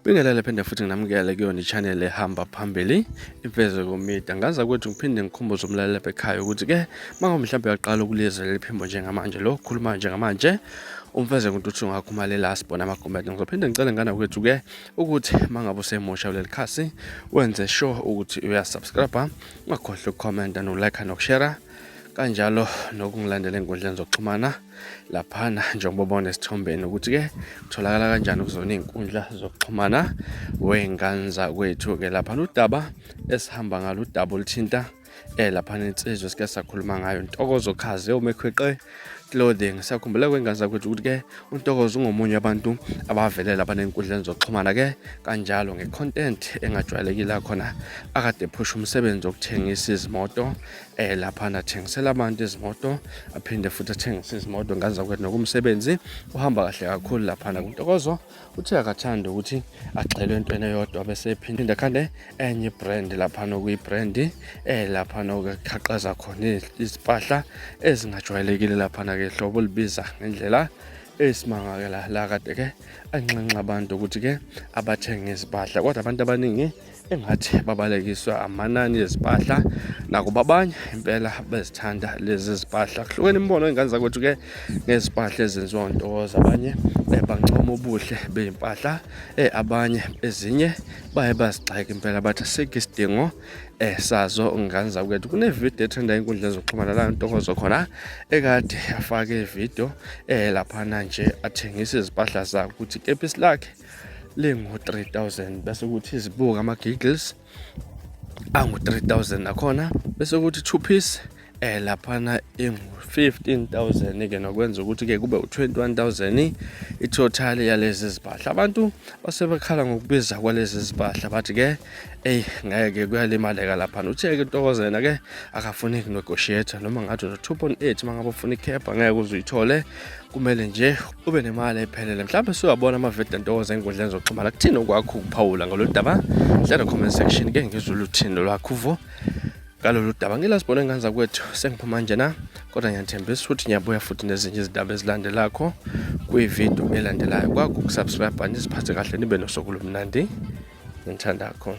Bingelela phinde futhi nginamukele kuyona i-channel ehamba phambili Imfezeko Media. Ngaza kwethu ngiphinde ngikhumbuze umlaleli lapha ekhaya ukuthi-ke manje mhlawumbe uyaqala ukulizela iphimbo njengamanje lo khuluma njengamanje umfezeko ukuthi ungakhumalela sibona ama-comment. Ngizophinde ngicela ngana kwethu-ke ukuthi mangabe usemusha kuleli khasi wenze sure ukuthi uyasubscribe, ungakhohlwa ukukhomenta no-like nokushare kanjalo nokungilandela enkundleni zokuxhumana laphana njengoba ubona esithombeni ukuthi-ke kutholakala kanjani kuzona iy'nkundla zokuxhumana wey'ngane zakwethu-ke laphana udaba esihamba ngalo udaba oluthinta laphana insizwe sike sakhuluma ngayo Ntokozo Khaze uMekhweqe Clothing. Sakhumbula kwengane zakwethu ukuthi-ke uNtokozo ungomunye abantu abavelela lapha enkundleni zokuxhumana-ke kanjalo nge-content engajwayelekile khona akade ephusha umsebenzi wokuthengisa izimoto laphana athengisela abantu izimoto aphinde futhi athengisa izimoto. Ngane zakwethu nokumsebenzi uhamba kahle kakhulu laphana kuNtokozo uthe akathanda ukuthi agxilwe entweni eyodwa bese ephinde khande enye brand laphana okuyi-brand laphana okuqhaqaza khona izipahla ezingajwayelekile laphana-ke hlobo libiza ngendlela esimangakela la kade-ke anxenxa abantu ukuthi-ke abathenga izipahla kodwa abantu abaningi engathi babalekiswa amanani ezipahla nakuba abanye impela bezithanda lezi zipahla. Kuhlukene imibono wengane zakwethu-ke ngezipahla ezenziwa uNtokozo. Abanye bancoma ubuhle bey'mpahla abanye ezinye baye bazigxeka impela bathi asikho isidingo sazo. Ngane zakwethu kunevidiyo ethanda ey'nkundleni zokuxhumana la uNtokozo khona ekade afake ividiyo laphana nje athengisa izipahla zakhe ukuthi ikepisi lakhe lingu-3,000 bese kuthi izibuko ama-giggles angu-3,000 nakhona bese kuthi 2 piece laphana ingu-15,000-ke nokwenza ukuthi-ke kube u-21,000 itotal yalezi zipahla. Abantu basebekhala ngokubiza kwalezi zipahla bathi-ke ngeke kuyalimaleka laphana. Uthe-ke Ntokozo yena-ke akafuni ukunegotiate noma ngathi 2.8 mangabe ufuna ikhepha ngeke uze uyithole, kumele nje ube nemali ephelele. Mhlawumbe suyabona amavidiyo Ntokozo enkundleni zokuxhumana kuthini okwakho ukuphawula ngalolu daba hlala comment section ke ngizwe uthini lwakho uvo ngalolu daba. Ngilasibona ngane zakwethu sengiphuma nje na kodwa ngiyathembisa ukuthi ngiyabuya futhi nezinye izindaba ezilandelako kwividiyo elandelayo. Kwakho ukusubscribe nisiphathe kahle nibe nosuku lomnandi ngithanda kakhulu.